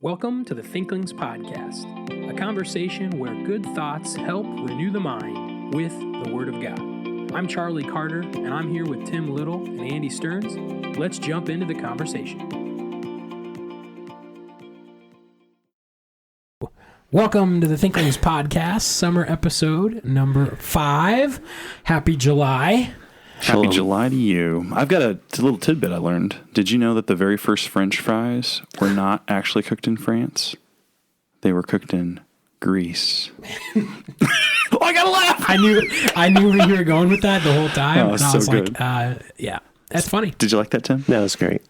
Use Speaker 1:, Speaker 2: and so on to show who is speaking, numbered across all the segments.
Speaker 1: Welcome to the Thinklings podcast, a conversation where good thoughts help renew the mind with the Word of God. I'm Charlie Carter, and I'm here with Tim Little and Andy Stearns. Let's jump into the conversation. Welcome to the Thinklings podcast, summer episode number 5. Happy July.
Speaker 2: Happy July to you. I've got a little tidbit I learned. Did you know that the very first French fries were not actually cooked in France? They were cooked in Greece. Oh, I gotta laugh!
Speaker 1: I knew where you were going with that the whole time.
Speaker 2: Oh,
Speaker 1: and I
Speaker 2: so
Speaker 1: was
Speaker 2: good.
Speaker 1: like, yeah, that's funny.
Speaker 2: Did you like that, Tim?
Speaker 3: That was great.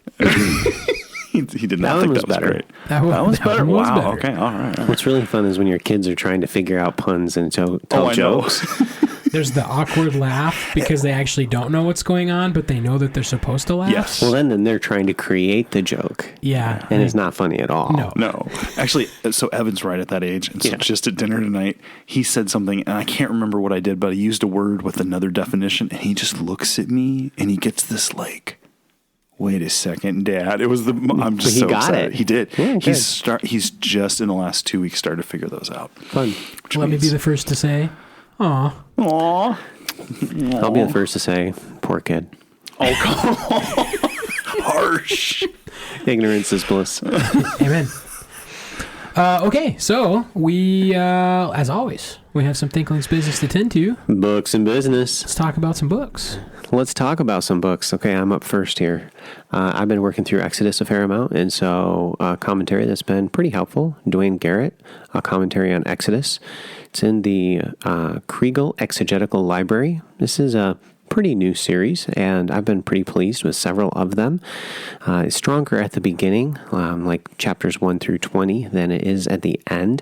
Speaker 2: He did not think that was
Speaker 3: better.
Speaker 2: great.
Speaker 1: That was better.
Speaker 2: Wow. Okay. All right.
Speaker 3: What's really fun is when your kids are trying to figure out puns and tell
Speaker 2: I
Speaker 3: jokes.
Speaker 1: There's the awkward laugh because they actually don't know what's going on, but they know that they're supposed to laugh.
Speaker 2: Yes.
Speaker 3: Well, then they're trying to create the joke.
Speaker 1: Yeah.
Speaker 3: And it's not funny at all.
Speaker 2: No. Actually, so Evan's right at that age. And so just at dinner tonight, he said something, and I can't remember what I did, but he used a word with another definition, and he just looks at me, and he gets this like, wait a second, Dad. It was I'm just so excited. He did.
Speaker 3: Yeah,
Speaker 2: He's just in the last 2 weeks started to figure those out.
Speaker 3: Fun.
Speaker 1: Let me be the first to say, aw.
Speaker 2: Aww.
Speaker 3: I'll be the first to say, poor kid.
Speaker 2: Oh, come on. Harsh.
Speaker 3: Ignorance is bliss.
Speaker 1: Amen. Okay, so we, as always, we have some Thinklings business to tend to.
Speaker 3: Books and business.
Speaker 1: Let's talk about some books.
Speaker 3: Let's talk about some books. Okay, I'm up first here. I've been working through Exodus a fair amount, and so commentary that's been pretty helpful. Dwayne Garrett, a commentary on Exodus. It's in the Kriegel Exegetical Library. This is a pretty new series, and I've been pretty pleased with several of them. It's stronger at the beginning, like chapters 1 through 20, than it is at the end,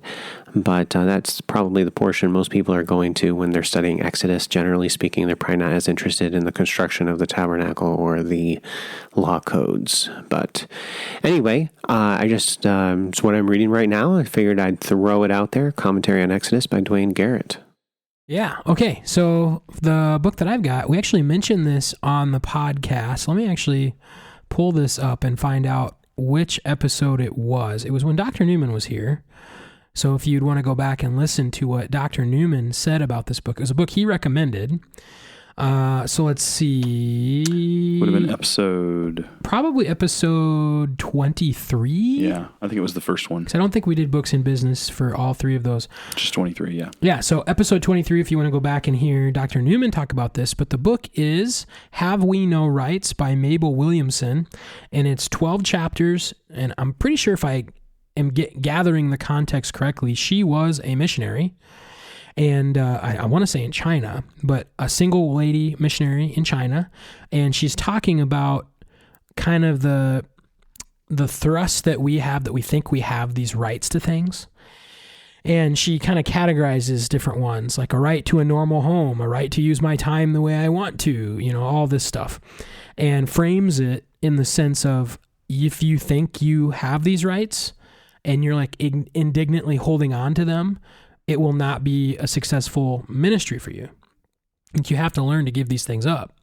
Speaker 3: but that's probably the portion most people are going to when they're studying Exodus. Generally speaking, they're probably not as interested in the construction of the tabernacle or the law codes. But anyway, it's what I'm reading right now. I figured I'd throw it out there. Commentary on Exodus by Dwayne Garrett.
Speaker 1: Yeah, okay, so the book that I've got, we actually mentioned this on the podcast. Let me actually pull this up and find out which episode it was. It was when Dr. Newman was here. So if you'd want to go back and listen to what Dr. Newman said about this book, it was a book he recommended. So let's see.
Speaker 2: Would have been
Speaker 1: probably episode 23.
Speaker 2: Yeah, I think it was the first one.
Speaker 1: So I don't think we did books in business for all 3 of those.
Speaker 2: Just 23, yeah.
Speaker 1: Yeah, so episode 23, if you want to go back and hear Dr. Newman talk about this, but the book is Have We No Rights by Mabel Williamson, and it's 12 chapters, and I'm pretty sure if I am gathering the context correctly, she was a missionary. And I want to say in China, but a single lady missionary in China. And she's talking about kind of the thrust that we have, that we think we have these rights to things. And she kind of categorizes different ones, like a right to a normal home, a right to use my time the way I want to, all this stuff. And frames it in the sense of, if you think you have these rights and you're like indignantly holding on to them, it will not be a successful ministry for you. You have to learn to give these things up.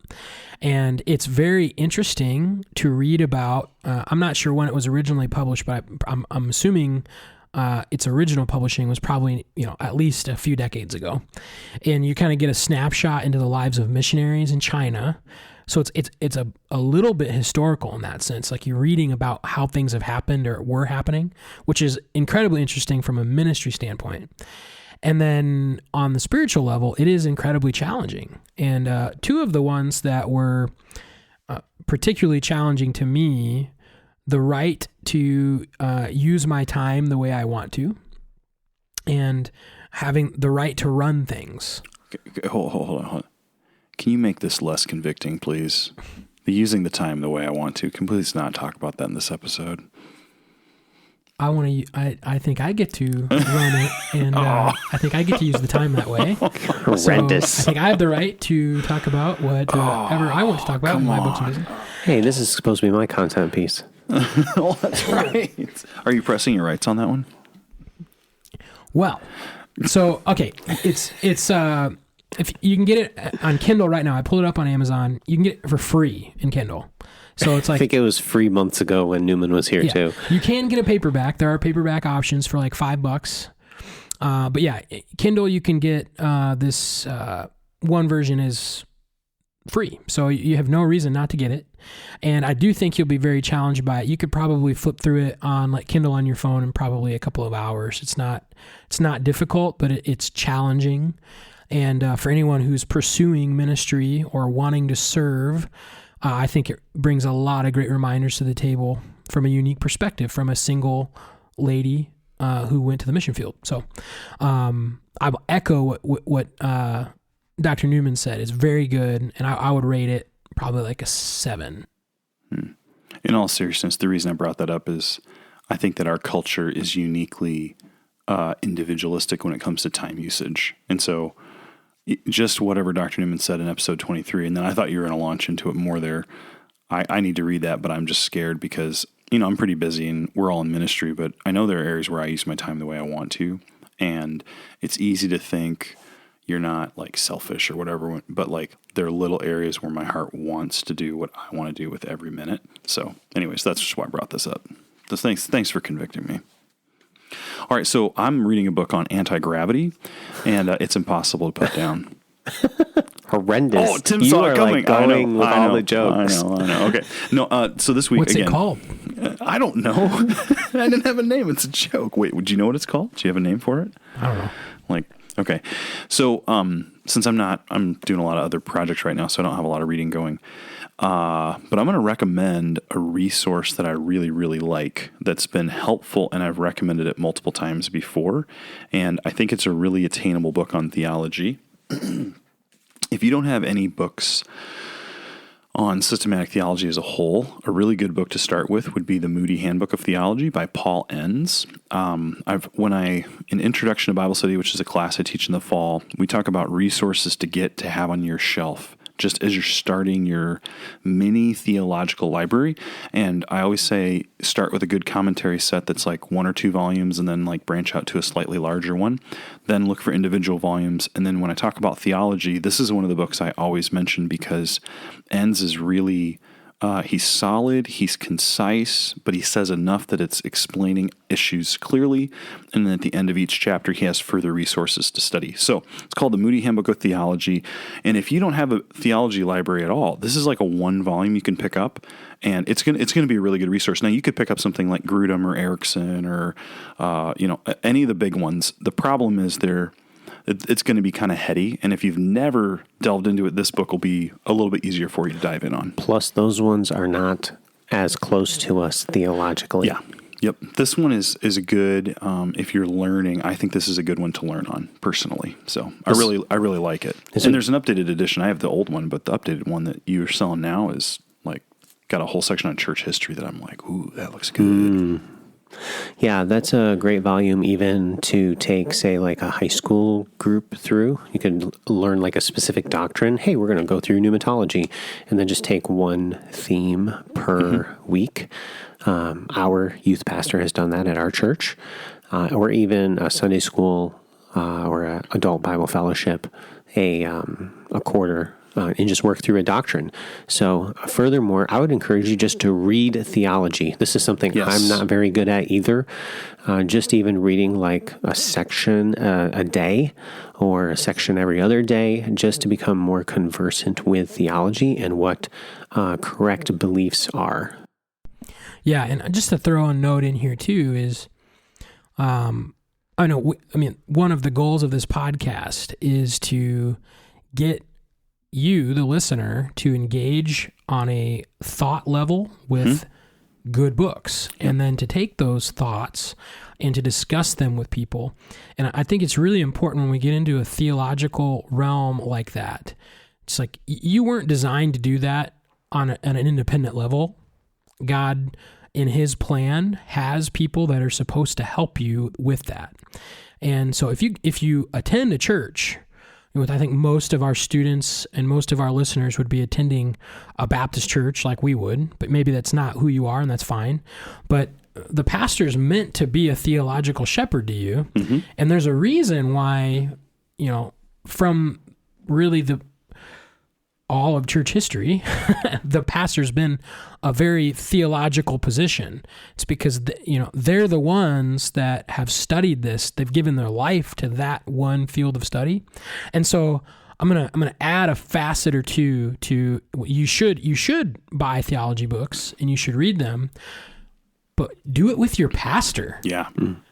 Speaker 1: And it's very interesting to read about. I'm not sure when it was originally published, but I'm assuming its original publishing was probably, at least a few decades ago. And you kind of get a snapshot into the lives of missionaries in China. So it's a little bit historical in that sense. Like you're reading about how things have happened or were happening, which is incredibly interesting from a ministry standpoint. And then on the spiritual level, it is incredibly challenging. And 2 of the ones that were particularly challenging to me, the right to use my time the way I want to, and having the right to run things.
Speaker 2: Okay, hold on. Can you make this less convicting, please? Using the time the way I want to. Can please not talk about that in this episode?
Speaker 1: I think I get to run it, and I think I get to use the time that way.
Speaker 3: Horrendous.
Speaker 1: So I think I have the right to talk about whatever I want to talk about in my books and business.
Speaker 3: Hey, this is supposed to be my content piece.
Speaker 2: Oh, that's right. Are you pressing your rights on that one?
Speaker 1: Well, so okay, it's if you can get it on Kindle right now. I pulled it up on Amazon. You can get it for free in Kindle. So it's
Speaker 3: I
Speaker 1: like,
Speaker 3: think it was free months ago when Newman was here too.
Speaker 1: you can get a paperback. There are paperback options for like $5. But yeah, Kindle, you can get this one version is free. So you have no reason not to get it. And I do think you'll be very challenged by it. You could probably flip through it on like Kindle on your phone in probably a couple of hours. It's not difficult, but it's challenging. And for anyone who's pursuing ministry or wanting to serve, I think it brings a lot of great reminders to the table from a unique perspective from a single lady who went to the mission field. So I will echo what Dr. Newman said. It's very good, and I would rate it probably like a 7.
Speaker 2: In all seriousness, the reason I brought that up is I think that our culture is uniquely individualistic when it comes to time usage. And so just whatever Dr. Newman said in episode 23, and then I thought you were going to launch into it more there. I need to read that, but I'm just scared because, I'm pretty busy and we're all in ministry, but I know there are areas where I use my time the way I want to. And it's easy to think you're not like selfish or whatever, but like there are little areas where my heart wants to do what I want to do with every minute. So anyways, that's just why I brought this up. So thanks for convicting me. All right. So I'm reading a book on anti-gravity and it's impossible to put down.
Speaker 3: Horrendous.
Speaker 2: Oh, Tim saw it coming.
Speaker 3: Like going with all the jokes.
Speaker 2: I know. Okay. No, so this week,
Speaker 1: What's
Speaker 2: again,
Speaker 1: it called?
Speaker 2: I don't know. I didn't have a name. It's a joke. Wait, do you know what it's called? Do you have a name for it?
Speaker 1: I don't know.
Speaker 2: Okay. So, since I'm doing a lot of other projects right now, so I don't have a lot of reading going. But I'm going to recommend a resource that I really, really like that's been helpful, and I've recommended it multiple times before. And I think it's a really attainable book on theology. If you don't have any books on systematic theology as a whole, a really good book to start with would be The Moody Handbook of Theology by Paul Enns. In Introduction to Bible Study, which is a class I teach in the fall, we talk about resources to have on your shelf just as you're starting your mini theological library. And I always say start with a good commentary set that's like 1 or 2 volumes and then like branch out to a slightly larger one. Then look for individual volumes. And then when I talk about theology, this is one of the books I always mention because Enns is really... he's solid, he's concise, but he says enough that it's explaining issues clearly. And then at the end of each chapter, he has further resources to study. So it's called the Moody Handbook of Theology. And if you don't have a theology library at all, this is like a 1 volume you can pick up, and it's gonna be a really good resource. Now you could pick up something like Grudem or Erickson or any of the big ones. The problem is it's going to be kind of heady. And if you've never delved into it, this book will be a little bit easier for you to dive in on.
Speaker 3: Plus, those ones are not as close to us theologically.
Speaker 2: Yeah. Yep. This one is a good, if you're learning, I think this is a good one to learn on personally. So I really like it. And there's an updated edition. I have the old one, but the updated one that you're selling now is like got a whole section on church history that I'm like, ooh, that looks good.
Speaker 3: Yeah, that's a great volume even to take, say, like a high school group through. You could learn like a specific doctrine. Hey, we're going to go through pneumatology, and then just take one theme per week. Our youth pastor has done that at our church, or even a Sunday school or an adult Bible fellowship, a quarter. And just work through a doctrine. So furthermore, I would encourage you just to read theology. This is something I'm not very good at either. Just even reading like a section a day or a section every other day, just to become more conversant with theology and what correct beliefs are.
Speaker 1: Yeah, and just to throw a note in here too is, one of the goals of this podcast is to get you, the listener, to engage on a thought level with good books, and then to take those thoughts and to discuss them with people. And I think it's really important when we get into a theological realm like that. It's like you weren't designed to do that on an independent level. God, in his plan, has people that are supposed to help you with that. And so if you attend a church, I think most of our students and most of our listeners would be attending a Baptist church like we would, but maybe that's not who you are, and that's fine. But the pastor's meant to be a theological shepherd to you, and there's a reason why, from really all of church history, the pastor's been a very theological position. It's because they're the ones that have studied this. They've given their life to that one field of study, and so I'm gonna add a facet or two to you should buy theology books and you should read them, but do it with your pastor.
Speaker 2: Yeah,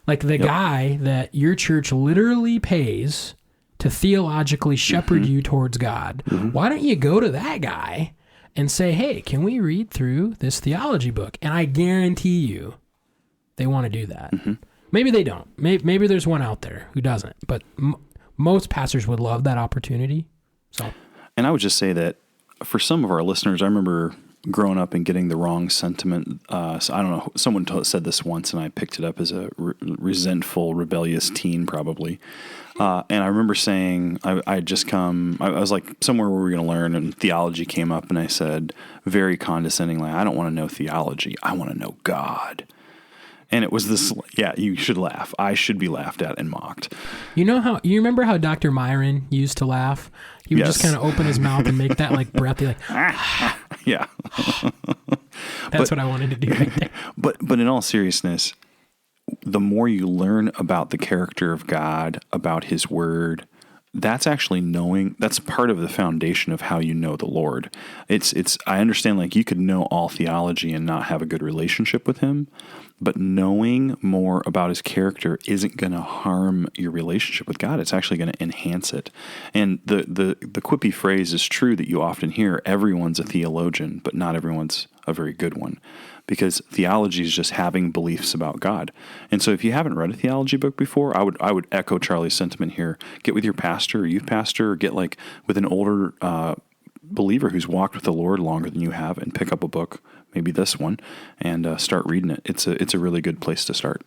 Speaker 1: like the guy that your church literally pays to theologically shepherd you towards God. Why don't you go to that guy and say, hey, can we read through this theology book? And I guarantee you they want to do that. Maybe they don't. Maybe there's one out there who doesn't. But most pastors would love that opportunity.
Speaker 2: And I would just say that for some of our listeners, I remember growing up and getting the wrong sentiment. So I don't know. Someone said this once, and I picked it up as a resentful, rebellious teen, probably. And I remember saying, I had just come, I was like somewhere where we were going to learn, and theology came up, and I said very condescendingly, I don't want to know theology. I want to know God. And it was this, you should laugh. I should be laughed at and mocked. You
Speaker 1: remember how Dr. Myron used to laugh? He would just kind of open his mouth and make that like breathy, like,
Speaker 2: yeah.
Speaker 1: That's what I wanted to do right there.
Speaker 2: But in all seriousness, the more you learn about the character of God, about his word, that's actually that's part of the foundation of how you know the Lord. I understand, like, you could know all theology and not have a good relationship with him, but knowing more about his character isn't going to harm your relationship with God. It's actually going to enhance it. And the quippy phrase is true that you often hear, everyone's a theologian, but not everyone's a very good one. Because theology is just having beliefs about God. And so if you haven't read a theology book before, I would echo Charlie's sentiment here. Get with your pastor or youth pastor, or get like with an older believer who's walked with the Lord longer than you have, and pick up a book, maybe this one, and start reading it. It's a really good place to start.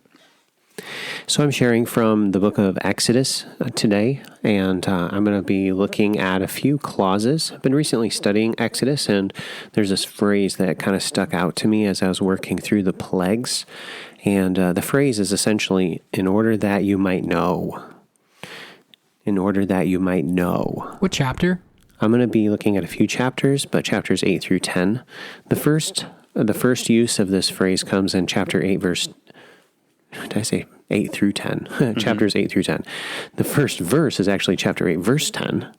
Speaker 3: So I'm sharing from the book of Exodus today, and I'm going to be looking at a few clauses. I've been recently studying Exodus, and there's this phrase that kind of stuck out to me as I was working through the plagues. And the phrase is essentially, in order that you might know. In order that you might know.
Speaker 1: What chapter?
Speaker 3: I'm going to be looking at a few chapters, but chapters 8 through 10. The first use of this phrase comes in chapter 8, verse... Did I say 8 through 10? Chapters 8 through 10. The first verse is actually chapter 8, verse 10.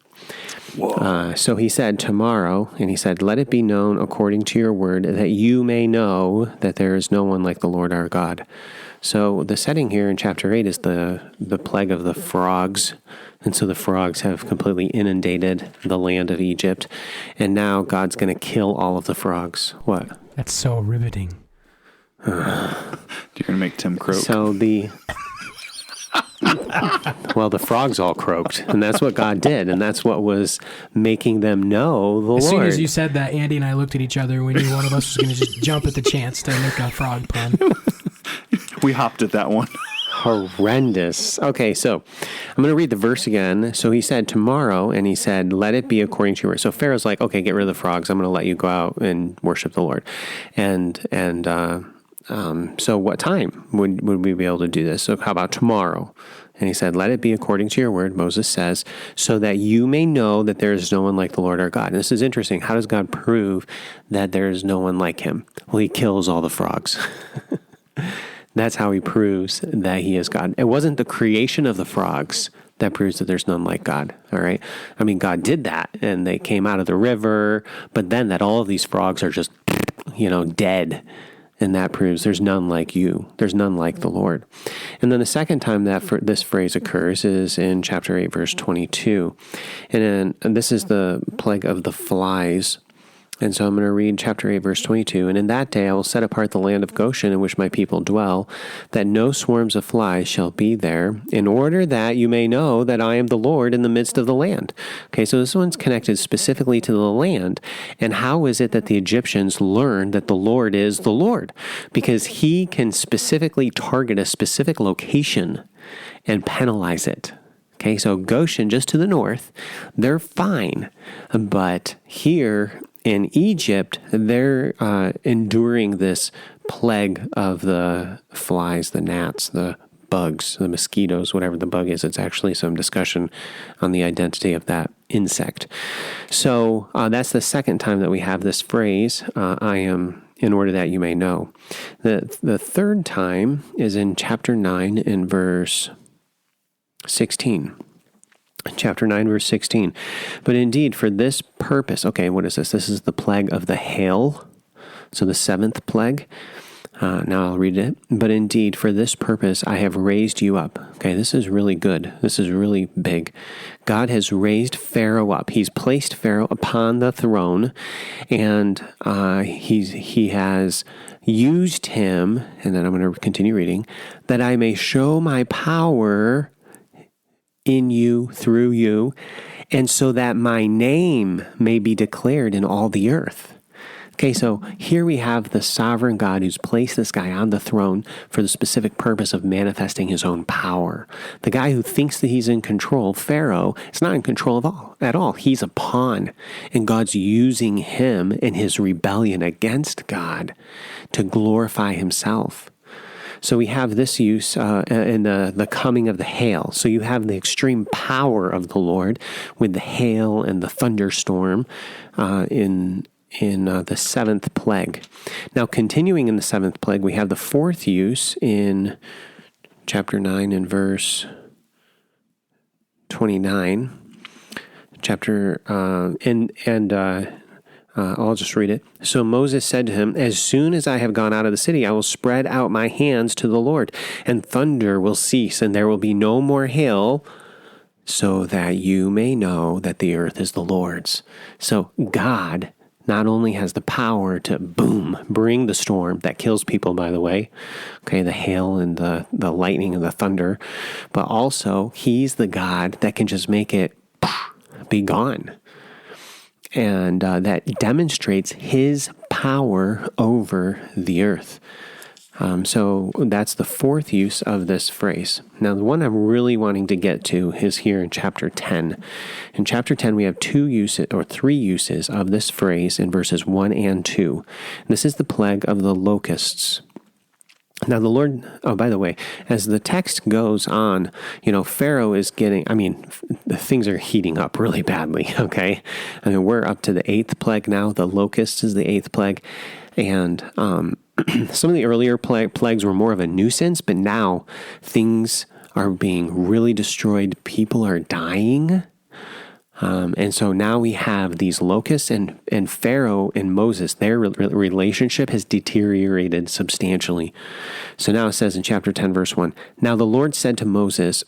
Speaker 3: So he said, tomorrow, and he said, let it be known according to your word that you may know that there is no one like the Lord our God. So the setting here in chapter 8 is the plague of the frogs. And so the frogs have completely inundated the land of Egypt. And now God's going to kill all of the frogs. What?
Speaker 1: That's so riveting.
Speaker 2: You're going to make Tim croak.
Speaker 3: So the frogs all croaked, and that's what God did, and that's what was making them know the Lord.
Speaker 1: As soon as you said that, Andy and I looked at each other. We knew one of us was going to just jump at the chance to make a frog pun.
Speaker 2: We hopped at that one.
Speaker 3: Horrendous. Okay, so I'm going to read the verse again. So he said tomorrow, and he said, let it be according to your word. So Pharaoh's like, okay, get rid of the frogs. I'm going to let you go out and worship the Lord. So what time would we be able to do this? So how about tomorrow? And he said, let it be according to your word, Moses says, so that you may know that there is no one like the Lord our God. And this is interesting. How does God prove that there is no one like him? Well, he kills all the frogs. That's how he proves that he is God. It wasn't the creation of the frogs that proves that there's none like God, all right? I mean, God did that, and they came out of the river, but then that all of these frogs are just, dead. And that proves there's none like you. There's none like the Lord. And then the second time that this phrase occurs is in chapter 8, verse 22. And this is the plague of the flies. And so I'm going to read chapter 8, verse 22. And in that day I will set apart the land of Goshen in which my people dwell, that no swarms of flies shall be there, in order that you may know that I am the Lord in the midst of the land. Okay, so this one's connected specifically to the land. And how is it that the Egyptians learned that the Lord is the Lord? Because he can specifically target a specific location and penalize it. Okay, so Goshen, just to the north, they're fine. But here in Egypt, they're enduring this plague of the flies, the gnats, the bugs, the mosquitoes, whatever the bug is. It's actually some discussion on the identity of that insect. So that's the second time that we have this phrase, I am, in order that you may know. The third time is in chapter 9 in verse 16. Chapter 9, verse 16. But indeed, for this purpose, okay, what is this? This is the plague of the hail. So the seventh plague. Now I'll read it. But indeed, for this purpose, I have raised you up. Okay, this is really good. This is really big. God has raised Pharaoh up. He's placed Pharaoh upon the throne, and he has used him, and then I'm going to continue reading, that I may show my power in you, through you, and so that my name may be declared in all the earth. Okay, so here we have the sovereign God who's placed this guy on the throne for the specific purpose of manifesting his own power. The guy who thinks that he's in control, Pharaoh, is not in control at all. He's a pawn, and God's using him in his rebellion against God to glorify himself. So we have this use in the coming of the hail. So you have the extreme power of the Lord with the hail and the thunderstorm in the seventh plague. Now, continuing in the seventh plague, we have the fourth use in chapter 9 and verse 29. I'll just read it. So Moses said to him, as soon as I have gone out of the city, I will spread out my hands to the Lord, and thunder will cease, and there will be no more hail, so that you may know that the earth is the Lord's. So God not only has the power to, bring the storm that kills people, by the way, okay, the hail and the lightning and the thunder, but also he's the God that can just make it be gone. And that demonstrates his power over the earth. So that's the fourth use of this phrase. Now, the one I'm really wanting to get to is here in chapter 10. In chapter 10, we have three uses of this phrase in verses 1 and 2. This is the plague of the locusts. Now, the Lord, by the way, as the text goes on, Pharaoh is things are heating up really badly, okay? We're up to the eighth plague now. The locust is the eighth plague. And some of the earlier plagues were more of a nuisance, but now things are being really destroyed. People are dying. And so now we have these locusts and Pharaoh and Moses, their relationship has deteriorated substantially. So now it says in chapter 10, verse 1, now the Lord said to Moses,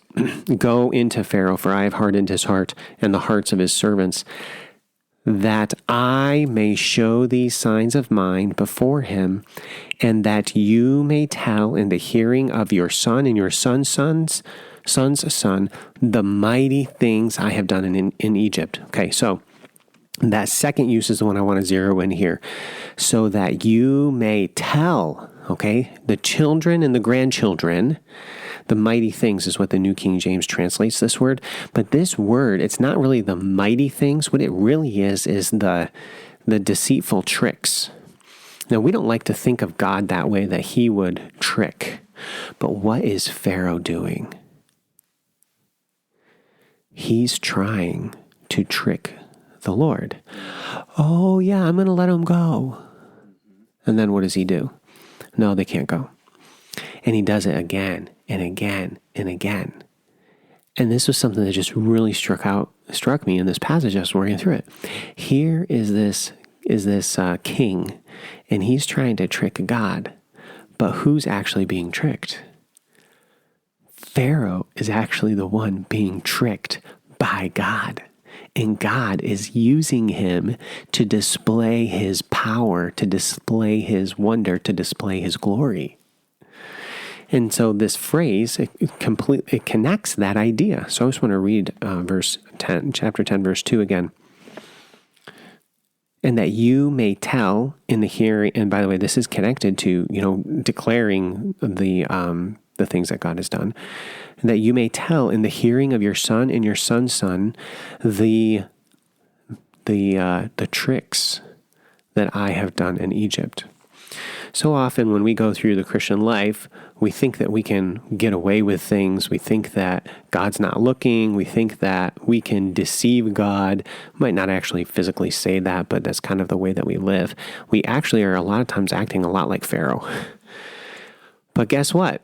Speaker 3: go into Pharaoh, for I have hardened his heart and the hearts of his servants, that I may show these signs of mine before him, and that you may tell in the hearing of your son and your son's son's son, the mighty things I have done in Egypt. Okay, so that second use is the one I want to zero in here. So that you may tell, okay, the children and the grandchildren, the mighty things is what the New King James translates this word. But this word, it's not really the mighty things. What it really is the deceitful tricks. Now, we don't like to think of God that way, that he would trick. But what is Pharaoh doing? He's trying to trick the Lord. Oh, yeah, I'm going to let him go. And then what does he do? No, they can't go. And he does it again and again and again. And this was something that just really struck me in this passage. I was working through it. Here is this king, and he's trying to trick God. But who's actually being tricked? Pharaoh is actually the one being tricked by God. And God is using him to display his power, to display his wonder, to display his glory. And so this phrase, it connects that idea. So I just want to read chapter 10, verse 2 again. And that you may tell in the hearing, and by the way, this is connected to, declaring the things that God has done, that you may tell in the hearing of your son and your son's son the tricks that I have done in Egypt. So often when we go through the Christian life, we think that we can get away with things. We think that God's not looking. We think that we can deceive God. Might not actually physically say that, but that's kind of the way that we live. We actually are a lot of times acting a lot like Pharaoh. But guess what?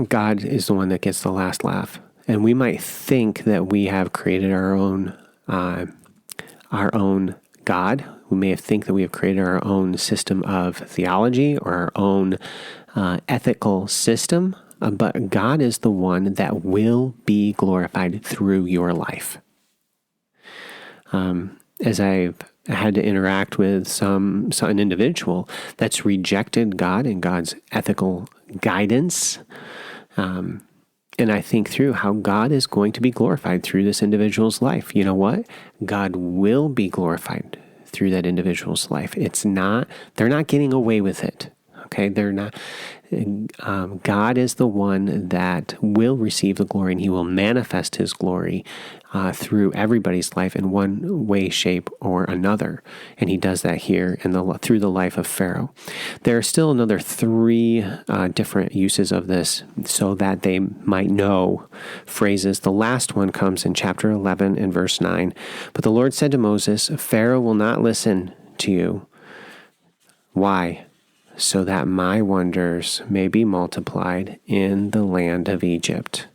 Speaker 3: God is the one that gets the last laugh. And we might think that we have created our own God. We may think that we have created our own system of theology or our own ethical system, but God is the one that will be glorified through your life. As I've had to interact with an individual that's rejected God and God's ethical guidance, and I think through how God is going to be glorified through this individual's life. You know what? God will be glorified through that individual's life. They're not getting away with it. Okay? They're not. God is the one that will receive the glory, and he will manifest his glory through everybody's life in one way, shape, or another. And he does that here through the life of Pharaoh. There are still another 3 different uses of this so that they might know phrases. The last one comes in chapter 11 and verse 9. But the Lord said to Moses, Pharaoh will not listen to you. Why? So that my wonders may be multiplied in the land of Egypt.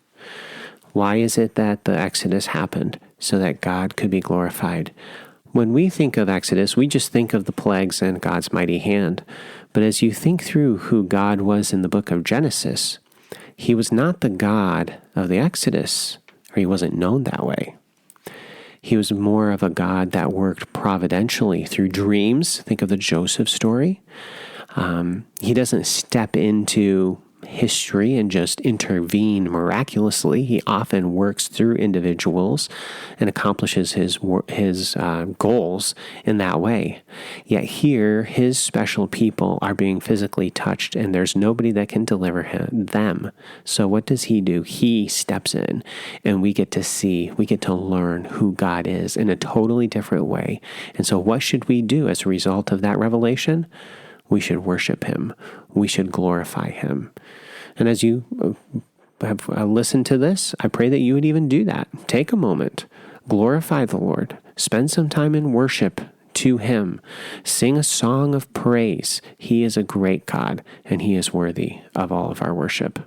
Speaker 3: Why is it that the Exodus happened? So that God could be glorified. When we think of Exodus, we just think of the plagues and God's mighty hand. But as you think through who God was in the book of Genesis, he was not the God of the Exodus, or he wasn't known that way. He was more of a God that worked providentially through dreams. Think of the Joseph story. He doesn't step into history and just intervene miraculously. He often works through individuals and accomplishes his goals in that way. Yet here, his special people are being physically touched, and there's nobody that can deliver them. So what does he do? He steps in, and we get to learn who God is in a totally different way. And so what should we do as a result of that revelation? We should worship him. We should glorify him. And as you have listened to this, I pray that you would even do that. Take a moment. Glorify the Lord. Spend some time in worship to him. Sing a song of praise. He is a great God, and he is worthy of all of our worship.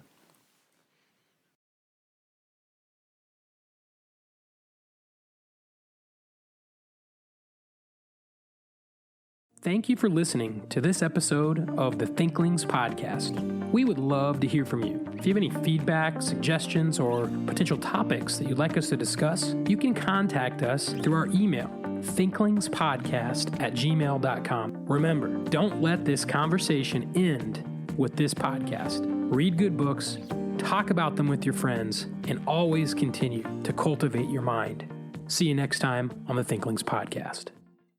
Speaker 1: Thank you for listening to this episode of the Thinklings podcast. We would love to hear from you. If you have any feedback, suggestions, or potential topics that you'd like us to discuss, you can contact us through our email, thinklingspodcast@gmail.com. Remember, don't let this conversation end with this podcast. Read good books, talk about them with your friends, and always continue to cultivate your mind. See you next time on the Thinklings podcast.